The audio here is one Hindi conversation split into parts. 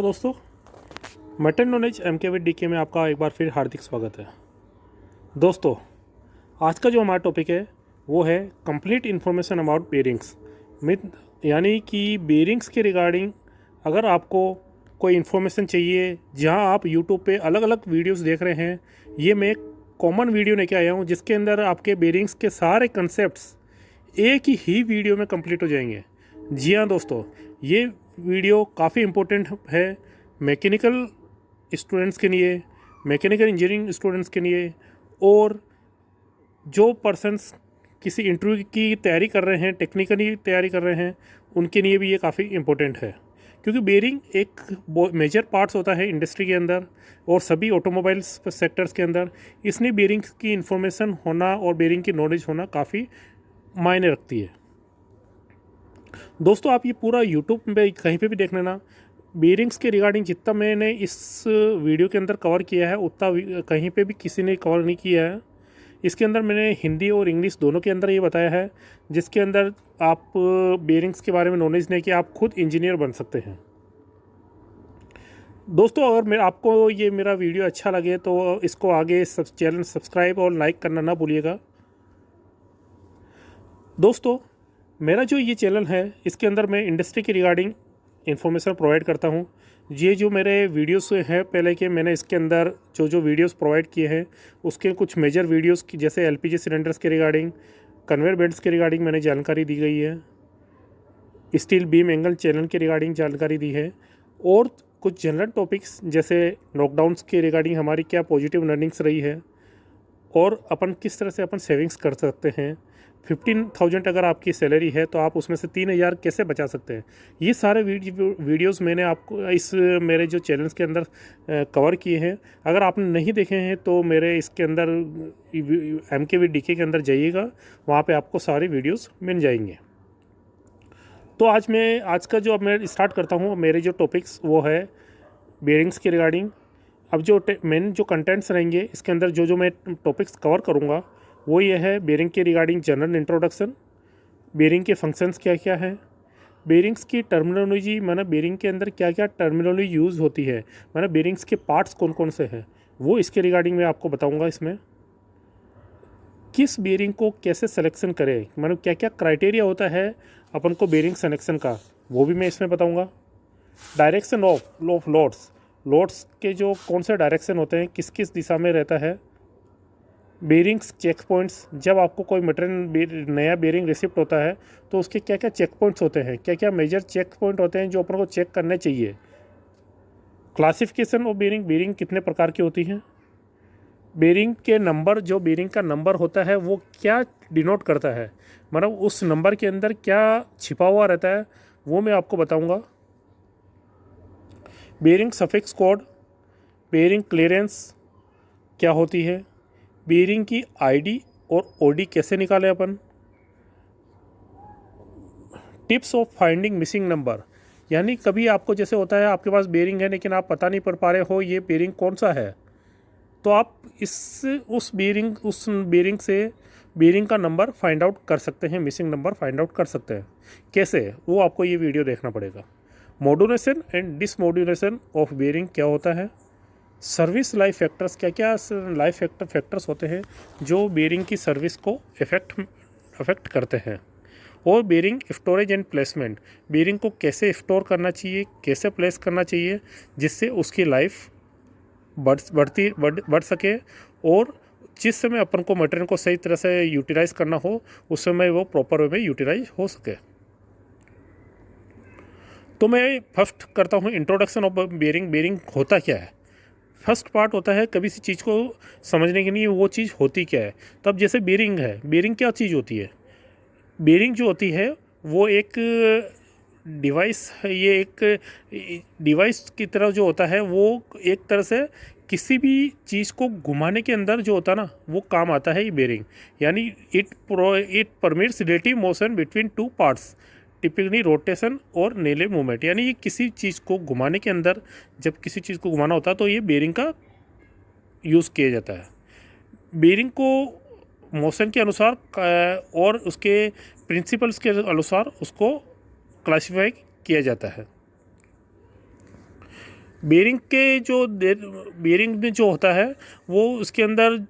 दोस्तों, metal knowledge MK with DK में आपका एक बार फिर हार्दिक स्वागत है। दोस्तों, आज का जो हमारा टॉपिक है वो है कंप्लीट इन्फॉर्मेशन अबाउट बेरिंग्स। यानी कि बेरिंग्स के रिगार्डिंग अगर आपको कोई इन्फॉर्मेशन चाहिए, जहां आप यूट्यूब पे अलग अलग वीडियोस देख रहे हैं, ये मैं एक कॉमन वीडियो लेके आया हूं जिसके अंदर आपके बेरिंग्स के सारे कंसेप्ट्स एक ही वीडियो में कंप्लीट हो जाएंगे। जी हाँ दोस्तों, ये वीडियो काफ़ी इम्पोर्टेंट है मैकेनिकल स्टूडेंट्स के लिए, मैकेनिकल इंजीनियरिंग स्टूडेंट्स के लिए, और जो पर्सन्स किसी इंटरव्यू की तैयारी कर रहे हैं, टेक्निकली तैयारी कर रहे हैं, उनके लिए भी ये काफ़ी इम्पोर्टेंट है। क्योंकि बेरिंग एक मेजर पार्ट्स होता है इंडस्ट्री के अंदर और सभी ऑटोमोबाइल्स सेक्टर्स के अंदर, इसलिए बेरिंग की इन्फॉर्मेशन होना और बेरिंग की नॉलेज होना काफ़ी मायने रखती है। दोस्तों, आप ये पूरा यूट्यूब पे कहीं पे भी देख लेना, बेरिंग्स के रिगार्डिंग जितना मैंने इस वीडियो के अंदर कवर किया है उतना कहीं पे भी किसी ने कवर नहीं किया है। इसके अंदर मैंने हिंदी और इंग्लिश दोनों के अंदर ये बताया है, जिसके अंदर आप बेरिंग्स के बारे में नॉलेज लेके आप खुद इंजीनियर बन सकते हैं। दोस्तों, अगर आपको ये मेरा वीडियो अच्छा लगे तो इसको आगे चैनल सब्सक्राइब और लाइक करना ना भूलिएगा। दोस्तों, मेरा जो ये चैनल है इसके अंदर मैं इंडस्ट्री के रिगार्डिंग इन्फॉर्मेशन प्रोवाइड करता हूँ। ये जो मेरे वीडियोस हैं पहले के, मैंने इसके अंदर जो वीडियोस प्रोवाइड किए हैं उसके कुछ मेजर वीडियोस की, जैसे LPG सिलेंडर्स के रिगार्डिंग, कन्वेयर बेल्ट्स के रिगार्डिंग मैंने जानकारी दी गई है, स्टील बीम एंगल चैनल के रिगार्डिंग जानकारी दी है, और कुछ जनरल टॉपिक्स जैसे लॉकडाउन्स के रिगार्डिंग हमारी क्या पॉजिटिव लर्निंग्स रही है और अपन किस तरह से अपन सेविंग्स कर सकते हैं। 15,000 अगर आपकी सैलरी है तो आप उसमें से 3,000 कैसे बचा सकते हैं। ये सारे वीडियोस मैंने आपको इस मेरे जो चैनल्स के अंदर कवर किए हैं। अगर आपने नहीं देखे हैं तो मेरे इसके अंदर MK विद DK के अंदर जाइएगा, वहाँ पे आपको सारे वीडियोस मिल जाएंगे। तो आज का जो अब मैं स्टार्ट करता हूँ, मेरे जो टॉपिक्स वो है बेरिंग्स के रिगार्डिंग। अब जो मेन जो कंटेंट्स रहेंगे इसके अंदर जो मैं टॉपिक्स कवर करूँगा वो ये है बेरिंग के रिगार्डिंग जनरल इंट्रोडक्शन, बेरिंग के फंक्शंस क्या क्या हैं, बेरिंग्स की टर्मिनोलॉजी, माना बेरिंग के अंदर क्या क्या टर्मिनोलॉजी यूज़ होती है, माना बेरिंग्स के पार्ट्स कौन कौन से हैं, वो इसके रिगार्डिंग मैं आपको बताऊंगा। इसमें किस बेरिंग को कैसे सिलेक्शन करें, मतलब क्या क्या क्राइटेरिया होता है अपन को बेरिंग सिलेक्शन का, वो भी मैं इसमें बताऊँगा। डायरेक्शन ऑफ लोड्स के जो कौन से डायरेक्शन होते हैं, किस किस दिशा में रहता है। बेरिंग्स चेक पॉइंट्स, जब आपको कोई मटेरियल नया बेरिंग रिसिप्ट होता है तो उसके क्या क्या चेक पॉइंट्स होते हैं, क्या क्या मेजर चेक पॉइंट होते हैं जो अपन को चेक करने चाहिए। क्लासिफिकेशन ऑफ बेरिंग कितने प्रकार की होती हैं। बेरिंग के नंबर, जो बेरिंग का नंबर होता है वो क्या डिनोट करता है, मतलब उस नंबर के अंदर क्या छिपा हुआ रहता है, वो मैं आपको बताऊँगा। Bearing suffix code, bearing clearance क्या होती है, बेरिंग की ID और OD कैसे निकालें अपन, tips of finding missing number, यानी कभी आपको जैसे होता है आपके पास बेरिंग है लेकिन आप पता नहीं कर पा रहे हो ये बेरिंग कौन सा है, तो आप उस बेरिंग से बेरिंग का नंबर फाइंड आउट कर सकते हैं, मिसिंग नंबर फाइंड आउट कर सकते हैं। कैसे, वो आपको ये वीडियो देखना पड़ेगा। मॉड्यूलेशन एंड डिसमॉड्यूलेशन ऑफ बेरिंग क्या होता है। सर्विस लाइफ फैक्टर्स, क्या क्या लाइफ फैक्टर्स होते हैं जो बेरिंग की सर्विस को अफेक्ट करते हैं। और bearing storage and placement, bearing को कैसे स्टोर करना चाहिए, कैसे प्लेस करना चाहिए जिससे उसकी लाइफ बढ़ सके, और जिस समय अपन को मटेरियल को सही तरह से यूटिलाइज करना हो उस समय वो प्रॉपर वे में यूटिलाइज हो सके। तो मैं फर्स्ट करता हूँ इंट्रोडक्शन ऑफ बेरिंग होता क्या है। फर्स्ट पार्ट होता है कभी सी चीज़ को समझने के लिए वो चीज़ होती क्या है। तो अब जैसे बेरिंग है, बेरिंग क्या चीज़ होती है। बेरिंग जो होती है वो एक डिवाइस है, ये एक डिवाइस की तरह जो होता है वो एक तरह से किसी भी चीज़ को घुमाने के अंदर जो होता है ना वो काम आता है ये बेरिंग। यानी it permits relative motion between two parts, typically rotation और नेले मूवमेंट, यानी ये किसी चीज़ को घुमाने के अंदर, जब किसी चीज़ को घुमाना होता है तो ये बेरिंग का यूज़ किया जाता है। बेरिंग को मोशन के अनुसार और उसके प्रिंसिपल्स के अनुसार उसको क्लासिफाई किया जाता है। बेरिंग के जो बेरिंग में जो होता है वो उसके अंदर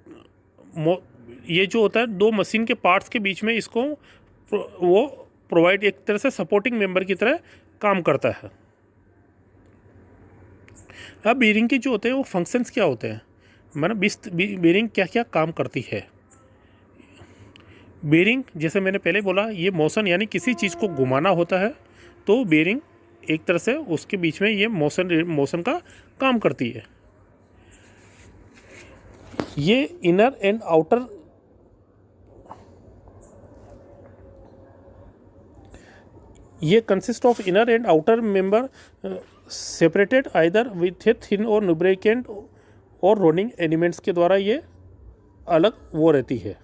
ये जो होता है दो मशीन के पार्ट्स के बीच में इसको वो प्रोवाइड एक तरह से सपोर्टिंग मेंबर की तरह काम करता है। अब बेरिंग के जो होते हैं वो फंक्शंस क्या होते हैं, मतलब बेरिंग क्या क्या काम करती है। बेरिंग जैसे मैंने पहले बोला ये मोशन यानी किसी चीज़ को घुमाना होता है, तो बेरिंग एक तरह से उसके बीच में ये मोशन का काम करती है। ये इनर एंड आउटर ये consist of inner and outer member separated either with a thin और लुब्रिकेंट और रोलिंग एलिमेंट्स के द्वारा ये अलग वो रहती है।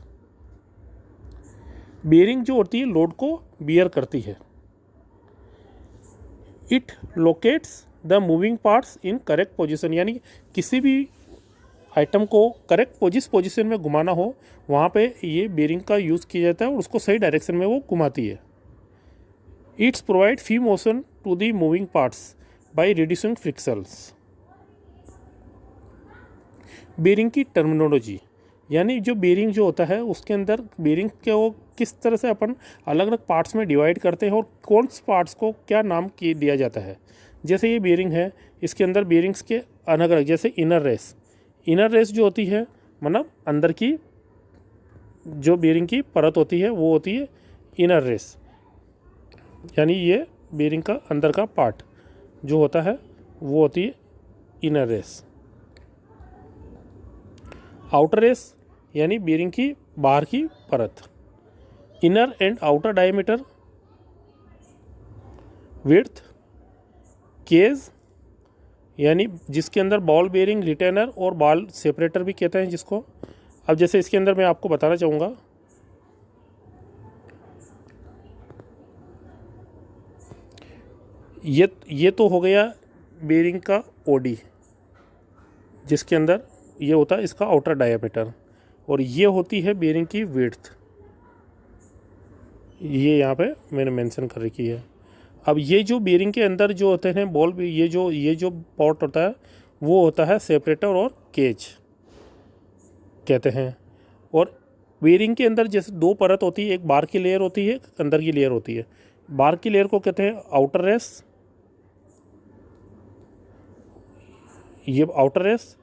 बेरिंग जो होती है लोड को बियर करती है। It locates the moving parts in correct position, यानी किसी भी आइटम को करेक्ट पोजीशन में घुमाना हो वहाँ पे ये बेरिंग का यूज़ किया जाता है और उसको सही डायरेक्शन में वो घुमाती है। It's provide free motion to the moving parts by reducing frictions. Bearing की टर्मिनोलॉजी, यानी जो बेरिंग जो होता है उसके अंदर बेरिंग के वो किस तरह से अपन अलग अलग पार्ट्स में डिवाइड करते हैं और कौन से पार्ट्स को क्या नाम दिया जाता है। जैसे ये बेरिंग है, इसके अंदर बेरिंग्स के अलग अलग, जैसे इनर रेस जो होती है मतलब अंदर की जो बेरिंग की परत होती है वो होती है इनर रेस, यानी ये बेरिंग का अंदर का पार्ट जो होता है वो होती है इनर रेस। आउटर रेस यानी बेरिंग की बाहर की परत। Inner and outer diameter, width, cage यानी जिसके अंदर बॉल बेरिंग, रिटेनर और बॉल सेपरेटर भी कहते हैं जिसको। अब जैसे इसके अंदर मैं आपको बताना चाहूँगा, ये तो हो गया बेरिंग का ओडी जिसके अंदर ये होता है इसका आउटर डायमीटर, और ये होती है बेरिंग की विड्थ, ये यहाँ पे मैंने मेंशन कर रखी है। अब ये जो बेरिंग के अंदर जो होते हैं बॉल, ये जो पार्ट होता है वो होता है सेपरेटर और केज कहते हैं। और बेरिंग के अंदर जैसे दो परत होती है, एक बाहर की लेयर होती है, एक अंदर की लेयर होती है। बाहर की लेयर को कहते हैं आउटर रेस, ये आउटर रेस,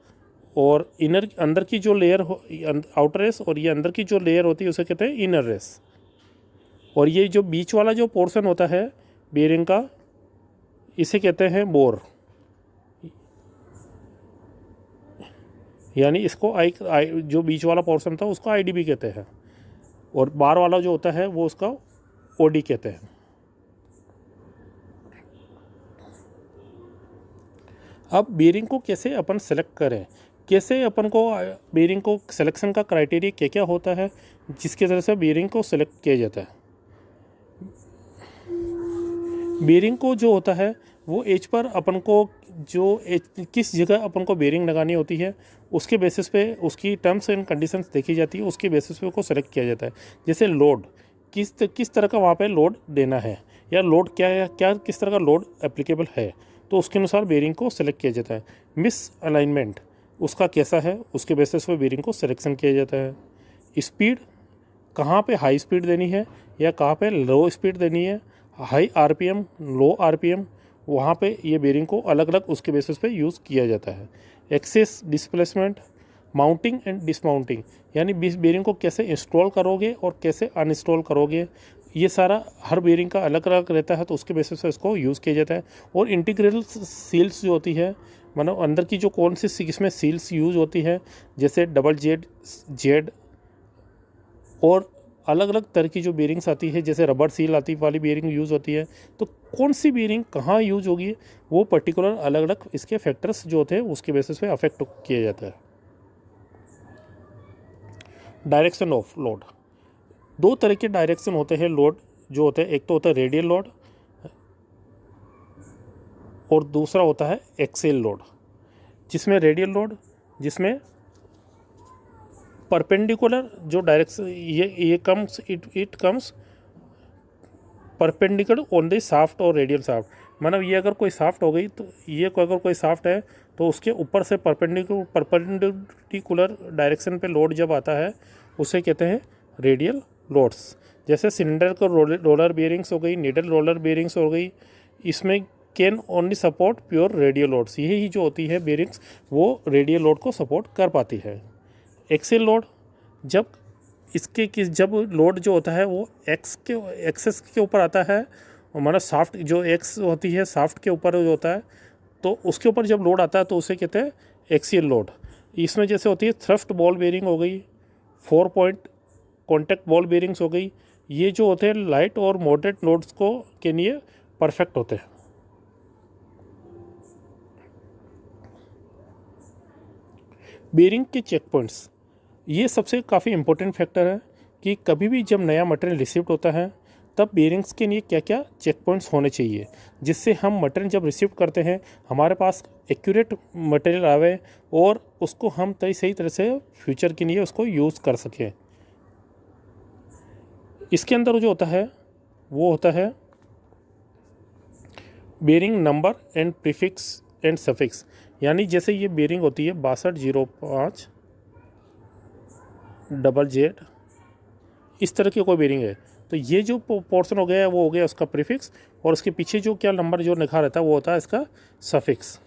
और अंदर की जो लेयर आउटर रेस, और ये अंदर की जो लेयर होती है उसे कहते हैं इनर रेस। और ये जो बीच वाला जो पोर्शन होता है बेरिंग का इसे कहते हैं बोर, यानी इसको जो बीच वाला पोर्शन था उसको आईडीबी कहते हैं, और बाहर वाला जो होता है वो उसका ओडी कहते हैं। अब बेरिंग को कैसे अपन सेलेक्ट करें, कैसे अपन को बेरिंग को सिलेक्शन का क्राइटेरिया क्या क्या होता है जिसकी तरह से बेरिंग को सेलेक्ट किया जाता है। बेरिंग को जो होता है वो एज पर अपन को किस जगह अपन को बेरिंग लगानी होती है उसके बेसिस पे उसकी टर्म्स एंड कंडीशंस देखी जाती है, उसके बेसिस पे उसको सेलेक्ट किया जाता है। जैसे लोड, किस तरह का वहाँ पे लोड देना है, या लोड क्या किस तरह का लोड एप्लीकेबल है, तो उसके अनुसार बेरिंग को सेलेक्ट किया जाता है। मिस अलाइनमेंट उसका कैसा है उसके बेसिस पे बेरिंग को सिलेक्शन किया जाता है। स्पीड, कहाँ पे हाई स्पीड देनी है या कहाँ पे लो स्पीड देनी है, हाई आरपीएम, लो आरपीएम, वहाँ पे ये बेरिंग को अलग अलग उसके बेसिस पे यूज़ किया जाता है। एक्सेस डिस्प्लेसमेंट, माउंटिंग एंड डिसमाउंटिंग, यानी बेरिंग को कैसे इंस्टॉल करोगे और कैसे अनइंस्टॉल करोगे, ये सारा हर बेरिंग का अलग अलग रहता है, तो उसके बेसिस पे इसको यूज़ किया जाता है। और इंटीग्रल सील्स जो होती है, मतलब अंदर की जो कौन सी इसमें सील्स यूज़ होती है, जैसे डबल जेड और अलग अलग तरह की जो बेरिंग्स आती है, जैसे रबर सील आती वाली बेरिंग यूज़ होती है, तो कौन सी बेरिंग कहाँ यूज़ होगी वो पर्टिकुलर अलग अलग इसके फैक्टर्स जो होते हैं उसके बेसिस पे अफेक्ट किया जाता है। डायरेक्शन ऑफ लोड, दो तरह के डायरेक्शन होते हैं लोड जो होते हैं, एक तो होता है रेडियल लोड और दूसरा होता है एक्सियल लोड। जिसमें रेडियल लोड, जिसमें परपेंडिकुलर जो डायरेक्शन ये comes it comes perpendicular on the shaft और रेडियल शाफ्ट, मतलब ये अगर कोई शाफ्ट हो गई तो ये अगर कोई शाफ्ट है तो उसके ऊपर से परपेंडिकुलर डायरेक्शन पे लोड जब आता है उसे कहते हैं रेडियल लोड्स। जैसे सिलेंडर को रोलर बेयरिंग्स हो गई, नीडल रोलर बेयरिंग्स हो गई, इसमें can only support pure radial loads. यही जो होती है बेयरिंग्स वो रेडियल लोड को सपोर्ट कर पाती है। एक्सेल लोड जब जब लोड जो होता है वो एक्सेस के ऊपर आता है, हमारा शाफ्ट जो एक्स होती है शाफ्ट के ऊपर जो होता है, तो उसके ऊपर जब लोड आता है तो उसे कहते हैं एक्सियल लोड। इसमें जैसे होती है थ्रस्ट बॉल बेयरिंग हो गई, 4 पॉइंट कॉन्टैक्ट बॉल बेयरिंग्स हो गई, ये जो होते हैं लाइट और मॉडरेट लोड्स को के लिए परफेक्ट होते हैं। बेयरिंग के चेक पॉइंट्स, ये सबसे काफ़ी इम्पोर्टेंट फैक्टर है कि कभी भी जब नया मटेरियल रिसीव होता है तब बेयरिंग्स के लिए क्या क्या चेक पॉइंट्स होने चाहिए, जिससे हम मटेरियल जब रिसीव करते हैं हमारे पास एक्यूरेट मटेरियल आवे और उसको हम सही तरह से फ्यूचर के लिए उसको यूज़ कर सकें। इसके अंदर जो होता है वो होता है bearing number and prefix and suffix. यानी जैसे ये बेयरिंग होती है 6205 डबल जेड, इस तरह की कोई बेयरिंग है तो ये जो पोर्शन हो गया है वो हो गया उसका प्रीफिक्स, और उसके पीछे जो क्या नंबर जो लिखा रहता है वो होता है इसका suffix.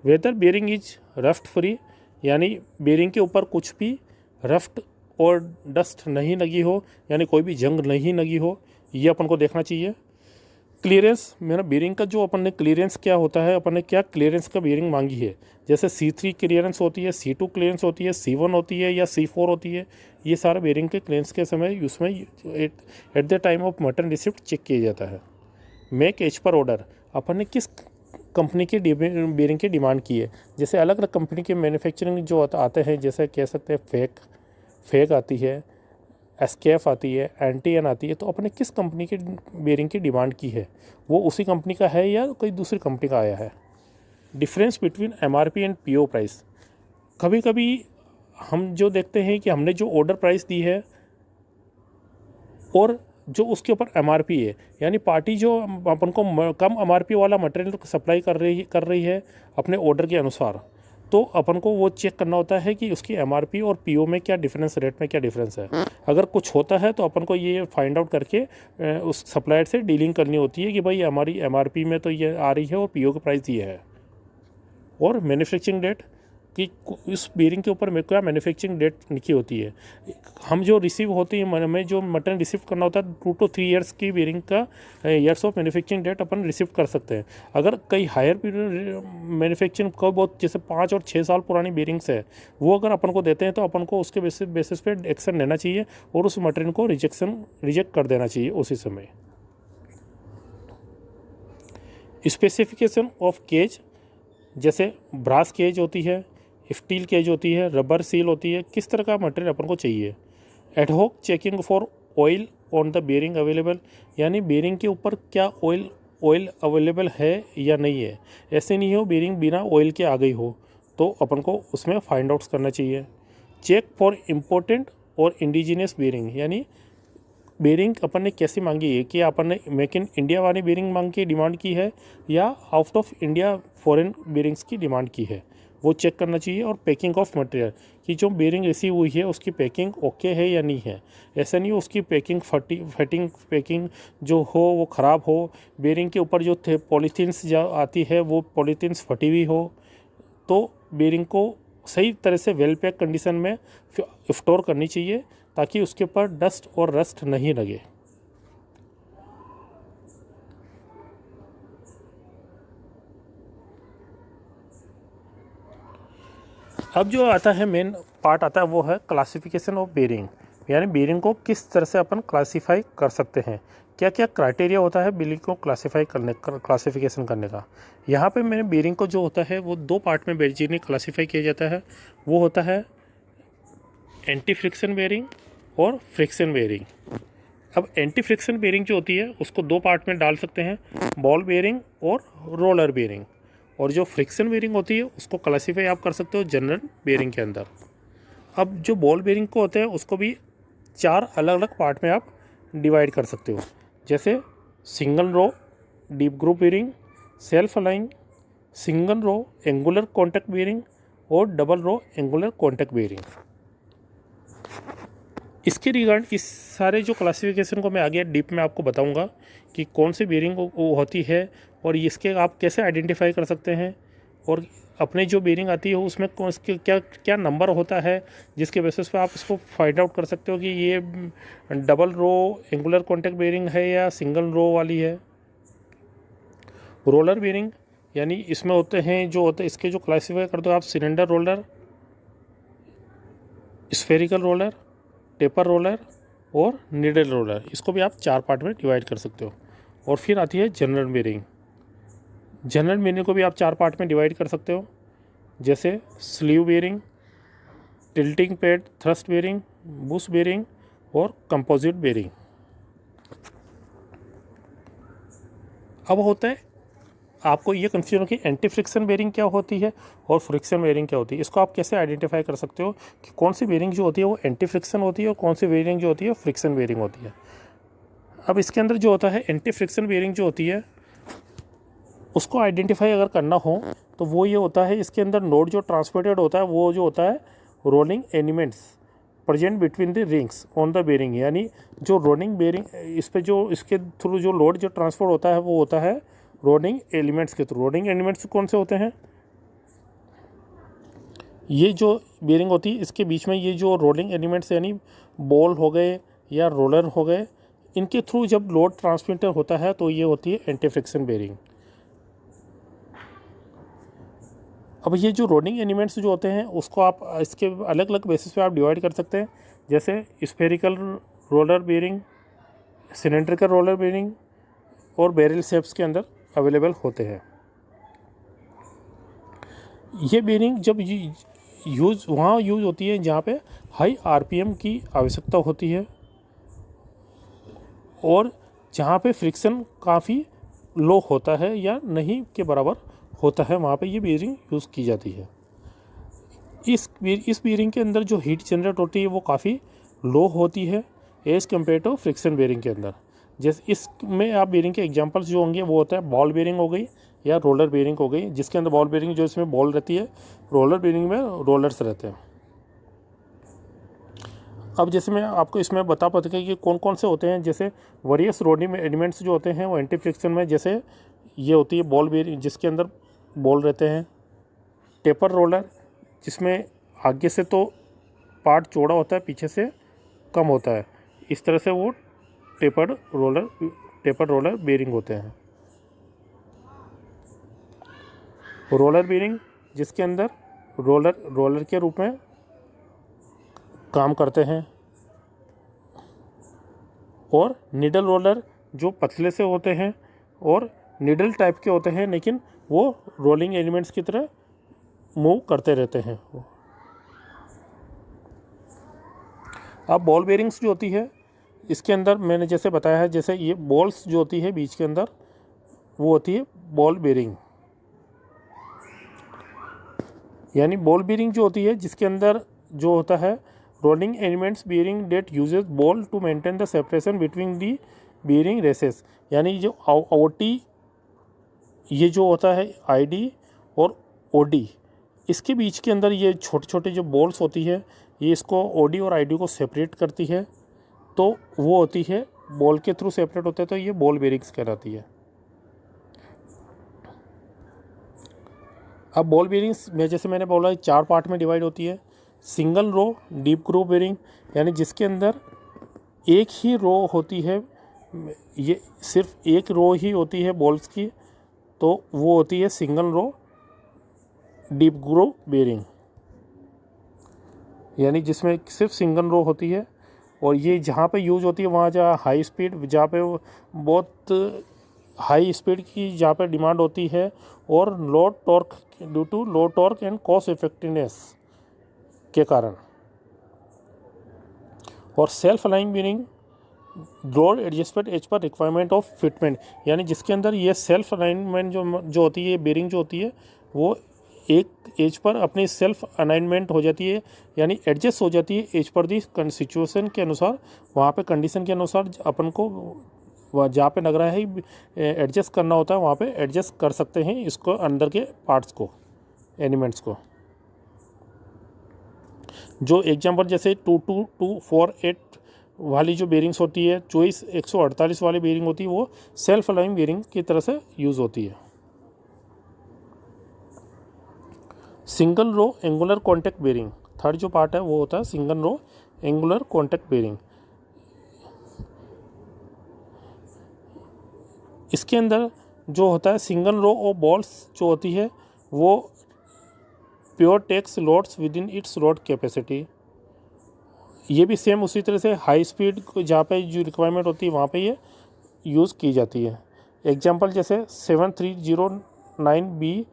Whether bearing is rust free, यानी बेयरिंग के ऊपर कुछ भी रफ्ट और डस्ट नहीं लगी हो, यानी कोई भी जंग नहीं लगी हो, ये अपन को देखना चाहिए। क्लियरेंस, मेरा बेयरिंग का जो अपन ने क्लियरेंस क्या होता है, अपन ने क्या क्लियरेंस का बेयरिंग मांगी है, जैसे C3 क्लियरेंस होती है, C2 क्लियरेंस होती है, C1 होती है या C4 होती है, ये सारा बेयरिंग के क्लियरेंस के समय उसमें at the time of mutton receipt check किया जाता है। मेक एज पर ऑर्डर, अपन ने किस कंपनी की बेयरिंग की डिमांड की है, जैसे अलग अलग कंपनी के मैन्युफैक्चरिंग जो आते हैं, जैसे कह सकते हैं फेक आती है, एस्केफ आती है, एंटीएन आती है, तो अपने किस कंपनी की बेयरिंग की डिमांड की है, वो उसी कंपनी का है या कोई दूसरी कंपनी का आया है। Difference between MRP and PO price, कभी कभी हम जो देखते हैं कि हमने जो ऑर्डर प्राइस दी है और जो उसके ऊपर MRP है, यानी पार्टी जो अपन को कम MRP वाला मटेरियल सप्लाई कर रही है अपने ऑर्डर के अनुसार, तो अपन को वो चेक करना होता है कि उसकी MRP और PO में क्या डिफरेंस, रेट में क्या डिफरेंस है। अगर कुछ होता है तो अपन को ये फाइंड आउट करके उस सप्लायर से डीलिंग करनी होती है कि भाई हमारी MRP में तो ये आ रही है और PO का प्राइस ये है। और मैन्युफैक्चरिंग डेट, कि इस बेयरिंग के ऊपर मेरे को क्या मैन्युफैक्चरिंग डेट लिखी होती है। हम जो रिसीव होती है, हमें जो मटेरियल रिसीव करना होता है 2 to 3 ईयर्स की बेयरिंग का ईयर्स ऑफ मैन्युफैक्चरिंग डेट अपन रिसीव कर सकते हैं। अगर कई हायर पीरियड मैन्युफैक्चरिंग को बहुत जैसे 5 और 6 साल पुरानी बेयरिंग्स है वो अगर अपन को देते हैं तो अपन को उसके बेसिस पे एक्शन लेना चाहिए और उस मटेरियल को रिजेक्ट कर देना चाहिए उसी समय। स्पेसिफिकेशन ऑफ केज, जैसे ब्रास केज होती है, स्टील केज होती है, रबर सील होती है, किस तरह का मटेरियल अपन को चाहिए। Ad hoc checking for oil on the bearing available, यानी बेयरिंग के ऊपर क्या ऑयल अवेलेबल है या नहीं है। ऐसे नहीं हो बेयरिंग बिना ऑयल के आ गई हो, तो अपन को उसमें फाइंड आउट्स करना चाहिए। चेक फॉर इम्पोर्टेंट और इंडिजिनियस बेयरिंग, यानी बेयरिंग अपन ने कैसी मांगी है, कि अपन ने मेक इन इंडिया वाली बेयरिंग मांग के डिमांड की है या out of India foreign bearings की डिमांड की है, वो चेक करना चाहिए। और पैकिंग ऑफ मटेरियल, कि जो बेयरिंग रिसीव हुई है उसकी पैकिंग ओके है या नहीं है। ऐसा नहीं हो उसकी पैकिंग जो हो वो ख़राब हो, बेयरिंग के ऊपर जो थे पॉलीथीन्स जो आती है वो पॉलीथीन्स फटी हुई हो, तो बेयरिंग को सही तरह से वेल पैक कंडीशन में स्टोर करनी चाहिए ताकि उसके ऊपर डस्ट और रस्ट नहीं लगे। अब जो आता है मेन पार्ट आता है वो है क्लासिफिकेशन ऑफ बेयरिंग, यानी बेयरिंग को किस तरह से अपन क्लासीफाई कर सकते हैं, क्या क्या क्राइटेरिया होता है बेयरिंग को क्लासिफिकेशन करने का। यहाँ पे मैंने बेयरिंग को जो होता है वो 2 पार्ट में बेयरिंग क्लासीफाई किया जाता है, वो होता है एंटी फ्रिक्शन बेयरिंग और फ्रिक्शन बेयरिंग। अब एंटी फ्रिक्शन बेयरिंग जो होती है उसको 2 पार्ट में डाल सकते हैं, बॉल बेयरिंग और रोलर बेयरिंग। और जो फ्रिक्शन बेयरिंग होती है उसको क्लासीफाई आप कर सकते हो जनरल बेयरिंग के अंदर। अब जो बॉल बेयरिंग को होता है उसको भी 4 अलग अलग पार्ट में आप डिवाइड कर सकते हो, जैसे single row, deep groove bearing, self aligning, single row angular contact bearing और double row angular contact bearing. इसके रिगार्ड इस सारे जो क्लासिफिकेशन को मैं आगे डीप में आपको बताऊंगा कि कौन सी बेरिंग होती है और इसके आप कैसे आइडेंटिफाई कर सकते हैं, और अपने जो बेरिंग आती है उसमें कौन से क्या क्या नंबर होता है जिसके बेसिस पे आप इसको फाइंड आउट कर सकते हो कि ये double row angular contact bearing है या सिंगल रो वाली है। रोलर बेरिंग यानी इसमें होते हैं जो होते हैं इसके जो क्लासीफाई कर दो आप, cylinder roller, spherical roller, taper roller और निडल रोलर। इसको भी आप 4 पार्ट में डिवाइड कर सकते हो। और फिर आती है जनरल बेरिंग। जनरल बेरिंग को भी आप 4 पार्ट में डिवाइड कर सकते हो, जैसे sleeve bearing, tilting pad thrust bearing, bush bearing और कंपोजिट बेरिंग। अब होता है आपको ये कंफ्यूजन हो कि एंटी फ्रिक्शन बेरिंग क्या होती है और फ्रिक्शन बेरिंग क्या होती है। इसको आप कैसे आइडेंटिफाई कर सकते हो कि कौन सी बेरिंग जो होती है वो एंटी फ्रिक्शन होती है और कौन सी बेरिंग जो होती है फ्रिक्शन बेरिंग होती है। अब इसके अंदर जो होता है एंटी फ्रिक्शन बेरिंग जो होती है उसको आइडेंटिफाई अगर करना हो तो वो ये होता है, इसके अंदर नोड जो ट्रांसमिटेड होता है वो जो होता है rolling elements present between the rings on the bearing. यानी जो रोलिंग बेरिंग इस पे जो इसके थ्रू जो लोड जो ट्रांसफर होता है वो होता है रोलिंग एलिमेंट्स के थ्रू। रोलिंग एलिमेंट्स कौन से होते हैं, ये जो बेरिंग होती है इसके बीच में ये जो रोलिंग एलिमेंट्स यानी बॉल हो गए या रोलर हो गए, इनके थ्रू जब लोड ट्रांसमिटर होता है तो ये होती है एंटी फ्रिक्शन बेरिंग। अब ये जो रोलिंग एलिमेंट्स जो होते हैं उसको आप इसके अलग अलग बेसिस पे आप डिवाइड कर सकते हैं, जैसे spherical roller bearing, cylindrical roller bearing और बैरल शेप्स के अंदर अवेलेबल होते हैं। ये बेरिंग जब वहाँ यूज़ होती है जहाँ पे हाई आरपीएम की आवश्यकता होती है और जहाँ पे फ्रिक्शन काफ़ी लो होता है या नहीं के बराबर होता है, वहाँ पे ये बेरिंग यूज़ की जाती है। इस बेरिंग के अंदर जो हीट जनरेट होती है वो काफ़ी लो होती है as compare to friction bearing के अंदर। जैसे इसमें आप बेरिंग के एग्जांपल्स जो होंगे वो होता है बॉल बेरिंग हो गई या रोलर बेरिंग हो गई, जिसके अंदर बॉल बेरिंग जो इसमें बॉल रहती है, रोलर बेरिंग में रोलर्स रहते हैं। अब जैसे मैं आपको इसमें बता पाता कि कौन कौन से होते हैं, जैसे वेरियस रोलिंग एलिमेंट्स जो होते हैं वो एंटी फ्रिक्शन में, जैसे ये होती है बॉल बेरिंग जिसके अंदर बॉल रहते हैं, टेपर रोलर जिसमें आगे से तो पार्ट चौड़ा होता है पीछे से कम होता है, इस तरह से वो टेपर रोलर बेरिंग होते हैं। रोलर बेरिंग जिसके अंदर रोलर के रूप में काम करते हैं, और निडल रोलर जो पतले से होते हैं और निडल टाइप के होते हैं लेकिन वो रोलिंग एलिमेंट्स की तरह मूव करते रहते हैं। अब बॉल बेरिंग्स जो होती है इसके अंदर मैंने जैसे बताया है, जैसे ये बॉल्स जो होती है बीच के अंदर वो होती है बॉल बेरिंग। यानी बॉल बेरिंग जो होती है जिसके अंदर जो होता है rolling elements bearing that uses ball to maintain the separation between the bearing races. यानी जो ओटी ये जो होता है आईडी और ओडी, इसके बीच के अंदर ये छोटे छोटे जो बॉल्स होती है ये इसको ओडी और आईडी को सेपरेट करती है, तो वो होती है बॉल के थ्रू सेपरेट होते हैं, तो ये बॉल बेरिंग्स कहलाती है। अब बॉल बेरिंग्स में जैसे मैंने बोला 4 पार्ट में डिवाइड होती है। Single row deep groove bearing यानी जिसके अंदर एक ही रो होती है, ये सिर्फ एक रो ही होती है बॉल्स की, तो वो होती है single row deep groove bearing. यानी जिसमें सिर्फ सिंगल रो होती है और ये जहाँ पे यूज़ होती है वहाँ जहाँ हाई स्पीड, जहाँ पे बहुत हाई स्पीड की जहाँ पे डिमांड होती है और low torque due to low torque and cost effectiveness के कारण। और self aligning bearing load adjustment as per requirement of fitment, यानी जिसके अंदर ये सेल्फ अलाइनमेंट जो होती है बेरिंग जो होती है वो एक एज पर अपनी सेल्फ अलाइनमेंट हो जाती है, यानी एडजस्ट हो जाती है एज पर दी सिचुएशन के अनुसार, वहाँ पे कंडीशन के अनुसार अपन को वहाँ जहाँ पे लग रहा है एडजस्ट करना होता है वहाँ पे एडजस्ट कर सकते हैं इसको, अंदर के पार्ट्स को, एलिमेंट्स को। जो एग्जांपल जैसे 22248 वाली जो बेरिंग्स होती है, 148 वाली बेरिंग होती है, वो सेल्फ अलाइंग बेरिंग की तरह से यूज़ होती है। Single row angular contact bearing, third जो पार्ट है वो होता है single row angular contact bearing. इसके अंदर जो होता है सिंगल रो ऑफ बॉल्स जो होती है वो pure takes loads within its load capacity. ये भी सेम उसी तरह से हाई स्पीड जहाँ पे जो रिक्वायरमेंट होती है वहाँ पे ये यूज़ की जाती है। एग्जांपल जैसे 7309B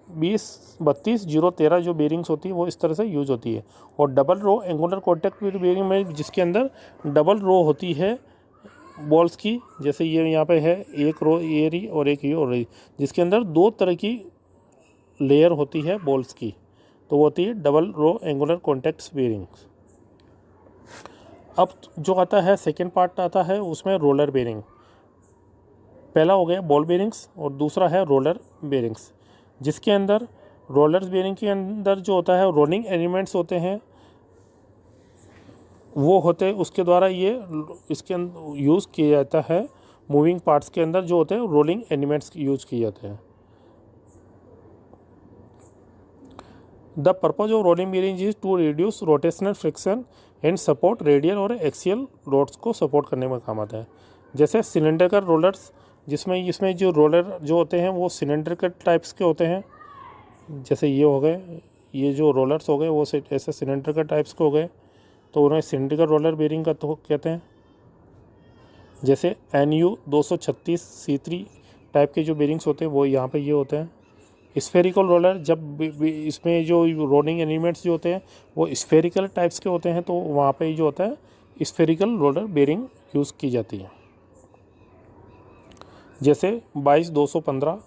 20-32-013 जो बेरिंग्स होती है वो इस तरह से यूज़ होती है। और double row angular contact bearing में जिसके अंदर डबल रो होती है बॉल्स की, जैसे ये यहाँ पे है एक रो ये रही और एक ये और रही, जिसके अंदर दो तरह की लेयर होती है बॉल्स की, तो वो होती है double row angular contact bearings. अब जो आता है सेकेंड पार्ट आता है उसमें रोलर बेरिंग। पहला हो गया बॉल बेरिंग्स और दूसरा है रोलर बेरिंग्स, जिसके अंदर रोलर बेरिंग के अंदर जो होता है रोलिंग एलिमेंट्स होते हैं वो होते हैं, उसके द्वारा ये इसके अंदर यूज़ किया जाता है। मूविंग पार्ट्स के अंदर जो होते हैं रोलिंग एलिमेंट्स यूज़ किए जाते हैं। The purpose of rolling bearing is to reduce rotational friction and support radial और एक्सियल लोड्स को सपोर्ट करने में काम आता है। जैसे सिलेंडर रोलर्स, इसमें जो रोलर जो होते हैं वो सिलेंडर टाइप्स के होते हैं, जैसे ये हो गए, ये जो रोलर्स हो गए वो ऐसे सिलेंडर टाइप्स के हो गए, तो उन्हें सिलेंड्रिकल रोलर बेरिंग का तो कहते हैं। जैसे NU 236C3 टाइप के जो बेरिंग्स होते हैं वो यहाँ पे ये होते हैं। स्फेरिकल रोलर, जब इसमें जो रोलिंग एलिमेंट्स जो होते हैं वो स्फेरिकल टाइप्स के होते हैं, तो वहाँ पे जो होता है स्फेरिकल रोलर बेरिंग यूज़ की जाती है। जैसे 22-215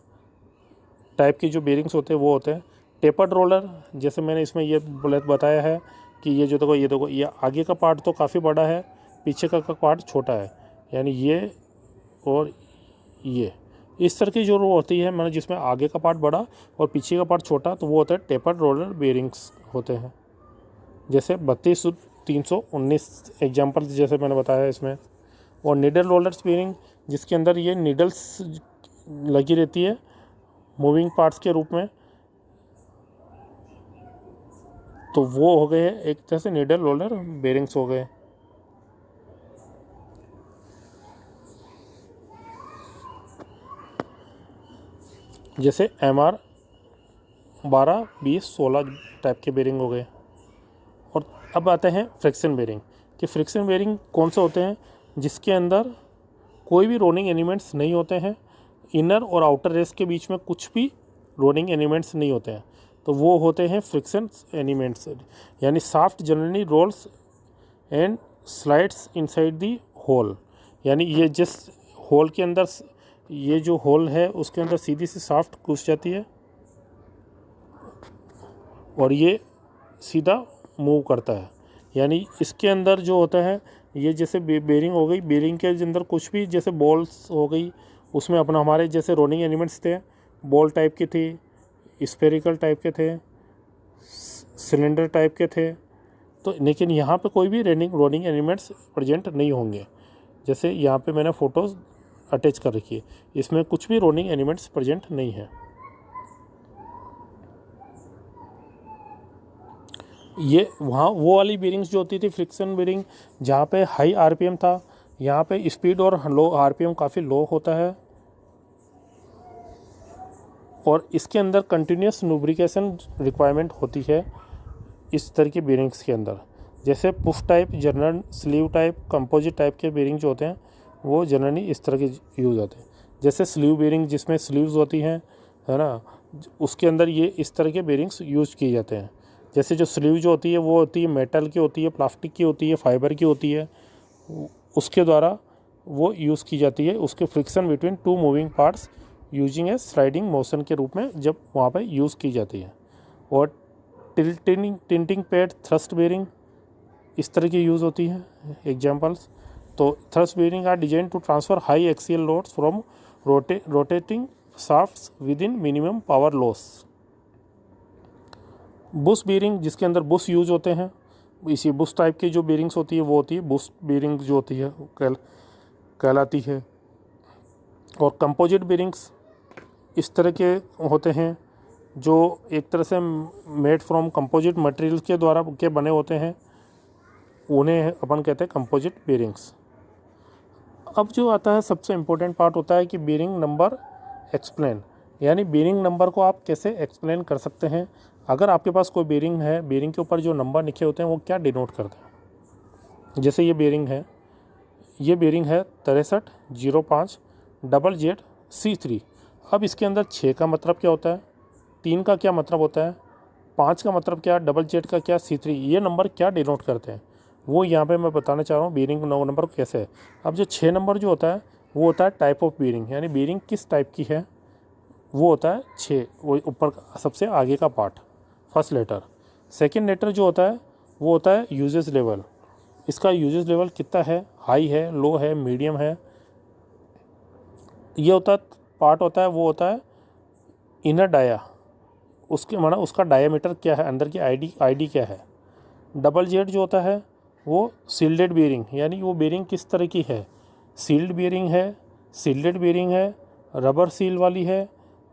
टाइप के जो बेरिंग्स होते हैं वो होते हैं। टेपर्ड रोलर, जैसे मैंने इसमें ये बताया है कि ये जो देखो ये आगे का पार्ट तो काफ़ी बड़ा है, पीछे का पार्ट छोटा है, यानी ये और ये इस तरह की जो रो होती है, मैंने जिसमें आगे का पार्ट बड़ा और पीछे का पार्ट छोटा, तो वो होता है टेपर्ड रोलर बेरिंग्स होते हैं। जैसे 32-319 एग्जाम्पल जैसे मैंने बताया इसमें। और निडल रोलर्स बेरिंग, जिसके अंदर ये निडल्स लगी रहती है मूविंग पार्ट्स के रूप में, तो वो हो गए एक तरह से निडल रोलर बेरिंग्स हो गए। जैसे MR 12-20-16 टाइप के बेरिंग हो गए। और अब आते हैं फ्रिक्शन बेरिंग, कि फ्रिक्शन बेरिंग कौन से होते हैं, जिसके अंदर कोई भी रोलिंग एलिमेंट्स नहीं होते हैं, इनर और आउटर रेस के बीच में कुछ भी रोलिंग एलिमेंट्स नहीं होते हैं, तो वो होते हैं फ्रिक्शन एलिमेंट्स। यानी shaft generally rolls and slides inside the hole, यानी ये जिस होल के अंदर, ये जो होल है उसके अंदर सीधी सी शाफ्ट घुस जाती है और ये सीधा मूव करता है। यानी इसके अंदर जो होता है ये जैसे बेरिंग हो गई, बेरिंग के अंदर कुछ भी जैसे बॉल्स हो गई, उसमें अपना हमारे जैसे रोलिंग एलिमेंट्स थे, बॉल टाइप के थे, स्फेरिकल टाइप के थे, सिलेंडर टाइप के थे, तो लेकिन यहाँ पे कोई भी रोलिंग एलिमेंट्स प्रेजेंट नहीं होंगे। जैसे यहाँ पे मैंने फ़ोटोज़ अटैच कर रखी है, इसमें कुछ भी रोलिंग एलिमेंट्स प्रेजेंट नहीं है। ये वहाँ वो वाली बेरिंग्स जो होती थी फ्रिक्शन बेरिंग, जहाँ पे हाई RPM था, यहाँ पे स्पीड और लो RPM काफ़ी लो होता है, और इसके अंदर कंटिन्यूस लुब्रिकेशन रिक्वायरमेंट होती है इस तरह की बेरिंग्स के अंदर। जैसे push type, general sleeve type, composite type के बेरिंग जो होते हैं वो जनरली इस तरह के यूज़ होते हैं। जैसे स्लीव बेरिंग जिसमें स्लीव्स होती हैं, है ना, उसके अंदर ये इस तरह के बेरिंग्स यूज़ किए जाते हैं। जैसे जो स्लीव जो होती है वो होती है मेटल की होती है, प्लास्टिक की होती है, फाइबर की होती है, उसके द्वारा वो यूज़ की जाती है उसके friction between two moving parts using ए स्लाइडिंग मोशन के रूप में जब वहाँ पर यूज़ की जाती है। और टिल्टिंग पैड थ्रस्ट बेरिंग इस तरह की यूज़ होती है। एग्जांपल्स तो thrust bearing are design to transfer high axial loads from rotating shafts within minimum power loss. Bush bearing, जिसके अंदर बुश यूज होते हैं, इसी बुश टाइप की जो बेरिंग्स होती है वो होती है बुश बेरिंग जो होती है कहलाती है। और कंपोजिट बेरिंग्स इस तरह के होते हैं जो एक तरह से मेड फ्रॉम कंपोजिट मटेरियल के द्वारा के बने होते हैं, उन्हें अपन कहते हैं कंपोजिट बेरिंग्स। अब जो आता है सबसे इम्पोर्टेंट पार्ट होता है कि बेरिंग नंबर एक्सप्लेन, यानी बेरिंग नंबर को आप कैसे एक्सप्लेन कर सकते हैं। अगर आपके पास कोई बेरिंग है, बेरिंग के ऊपर जो नंबर लिखे होते हैं वो क्या डिनोट करते हैं। जैसे ये बेरिंग है, ये बेरिंग है 6305 ZZ-C3। अब इसके अंदर 6 का मतलब क्या होता है, 3 का क्या मतलब होता है, 5 का मतलब क्या, ZZ का क्या, C3, ये नंबर क्या डिनोट करते हैं, वो यहाँ पे मैं बताना चाह रहा हूँ बेरिंग नंबर कैसे है। अब जो 6 नंबर जो होता है वो होता है टाइप ऑफ बेरिंग, यानी बेरिंग किस टाइप की है, वो होता है 6, वो ऊपर सबसे आगे का part, first letter. Second letter जो होता है वो होता है यूजेस लेवल, इसका यूजेस लेवल कितना है, हाई है, लो है, मीडियम है। ये होता पार्ट होता है वो होता है इनर डाया, उसके माना उसका डायामीटर क्या है, अंदर की आईडी क्या है। ZZ जो होता है वो सील्डेड बेरिंग, यानी वो बेरिंग किस तरह की है, सील्ड बेरिंग है, सील्डेड बेरिंग है, रबर सील वाली है,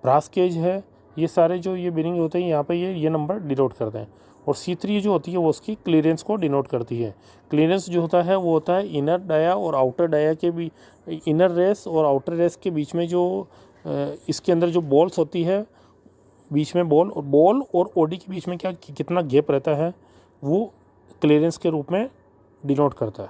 ब्रास केज है, ये सारे जो ये बेरिंग होते हैं यहाँ पे ये नंबर डिनोट करते हैं। और C3 जो होती है वो उसकी क्लीयरेंस को डिनोट करती है। क्लीयरेंस जो होता है वो होता है इनर डाया और आउटर डाया के भी, इनर रेस और आउटर रेस के बीच में जो इसके अंदर जो बॉल्स होती है, बीच में बॉल और ओडी के बीच में क्या कितना गैप रहता है, वो क्लीयरेंस के रूप में डिनोट करता है।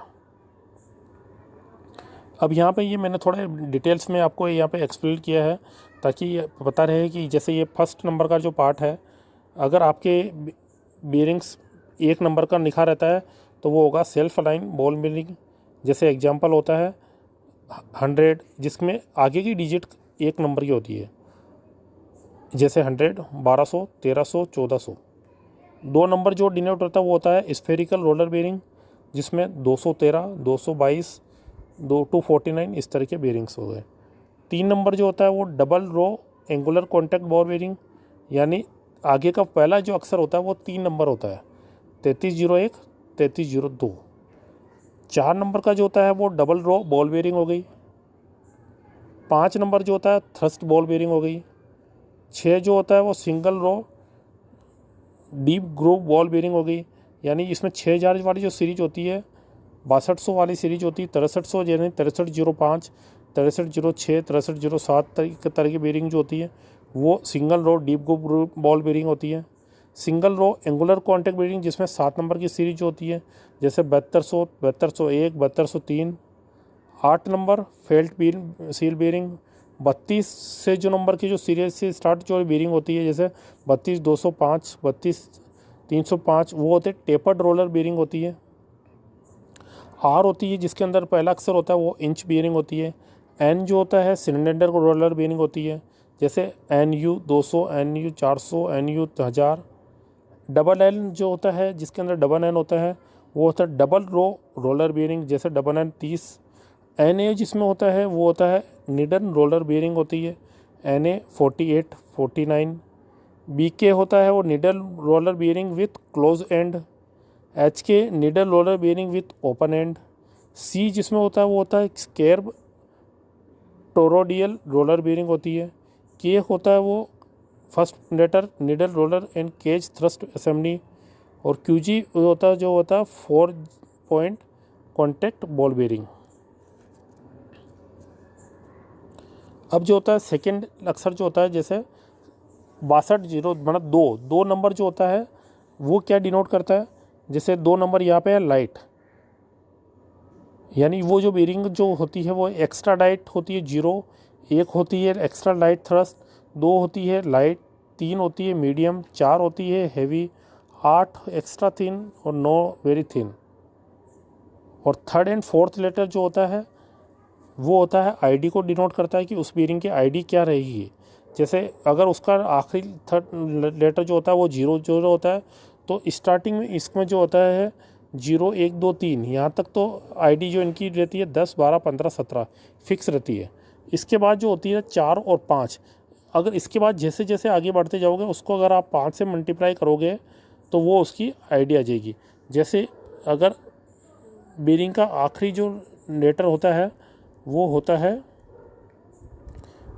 अब यहाँ पे ये मैंने थोड़ा डिटेल्स में आपको यहाँ पे एक्सप्लेन किया है ताकि पता रहे कि जैसे ये फर्स्ट नंबर का जो पार्ट है, अगर आपके बेरिंग्स 1 नंबर का लिखा रहता है तो वो होगा सेल्फ अलाइन बॉल बेरिंग। जैसे एग्जांपल होता है 100, जिसमें आगे की डिजिट 1 नंबर की होती है, जैसे 100, 1200, 1300, 1400। 2 नंबर जो डिनोट होता है वो होता है स्फेरिकल रोलर बेरिंग, जिसमें 213, 222, 249 इस तरह के बेरिंग्स हो गए। 3 नंबर जो होता है वो double row angular contact ball bearing, यानी आगे का पहला जो अक्षर होता है वो 3 नंबर होता है, 3301, 3302। 4 नंबर का जो होता है वो डबल रो बॉल बेरिंग हो गई। 5 नंबर जो होता है थ्रस्ट बॉल बेरिंग हो गई। 6 जो होता है वो single row deep groove ball bearing हो गई, यानी इसमें 6 जार वाली जो सीरीज होती है, 6200 वाली सीरीज होती है, 6300 यानी 6305, 6306, 6307 तरह की बेरिंग जो होती है वो single row deep groove ball bearing होती है। Single row angular contact bearing, जिसमें 7 नंबर की सीरीज होती है, जैसे 7200, 7201, 7203। 8 नंबर फेल्ट सील बेरिंग, 32 से जो नंबर की जो सीरीज से स्टार्ट जो बेरिंग होती है, जैसे 32205, 32305, वो होते टेपर्ड रोलर बेरिंग होती है। आर होती है जिसके अंदर पहला अक्षर होता है वो इंच बेरिंग होती है। एन जो होता है सिलेंडर रोलर बेरिंग होती है, जैसे NU 200, NU 400, NU 1000। Double N जो होता है जिसके अंदर डबल एन होता है वो होता है डबल रो रोलर बेरिंग, जैसे डबल एन 30। NA जिसमें होता है वो होता है निडल रोलर बेरिंग होती है, NA 48, 49। BK होता है वो needle roller bearing with close end. HK needle roller bearing with open end. C जिसमें होता है वो होता है स्केर्ब टोरोडियल रोलर बेरिंग होती है। K होता है वो first letter needle roller and cage thrust assembly. और QG होता है जो होता है 4 पॉइंट कॉन्टैक्ट बॉल बेरिंग। अब जो होता है सेकेंड अक्षर जो होता है, जैसे 62 मतलब 2 नंबर जो होता है वो क्या डिनोट करता है, जैसे 2 नंबर यहाँ पे है लाइट, यानी वो जो बेरिंग जो होती है वो एक्स्ट्रा लाइट होती है 0, 1 होती है एक्स्ट्रा लाइट थ्रस्ट, 2 होती है लाइट, 3 होती है मीडियम, 4 होती है हैवी, 8 एक्स्ट्रा थिन और 9 वेरी थिन। और थर्ड एंड फोर्थ लेटर जो होता है वो होता है आईडी को डिनोट करता है कि उस बेरिंग की आईडी क्या रहेगी। जैसे अगर उसका आखिरी थर्ड लेटर जो होता है वो 00 होता है तो स्टार्टिंग में इसमें जो होता है 0 1 2 3 यहाँ तक तो आईडी जो इनकी रहती है 10 12 15 17 फिक्स रहती है। इसके बाद जो होती है 4 और 5, अगर इसके बाद जैसे जैसे आगे बढ़ते जाओगे उसको अगर आप 5 से मल्टीप्लाई करोगे तो वो उसकी आईडी आ जाएगी। जैसे अगर बेरिंग का आखिरी जो लेटर होता है वो होता है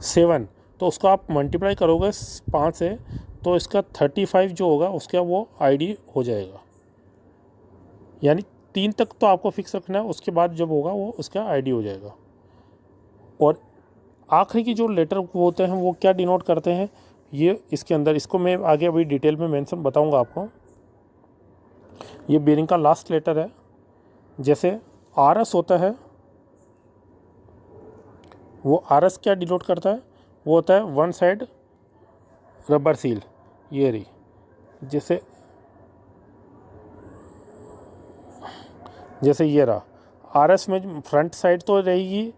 7, तो उसको आप मल्टीप्लाई करोगे 5 से तो इसका 35 जो होगा उसका वो आईडी हो जाएगा। यानी 3 तक तो आपको फिक्स रखना है, उसके बाद जब होगा वो उसका आईडी हो जाएगा। और आखिरी की जो लेटर होते हैं वो क्या डिनोट करते हैं ये इसके अंदर, इसको मैं आगे अभी डिटेल में मेंशन बताऊंगा आपको। ये बेरिंग का लास्ट लेटर है। जैसे RS होता है, वो RS क्या डिनोट करता है, वो होता है वन साइड रबर सील। ये रही, जैसे ये रहा RS में फ्रंट साइड तो रहेगी,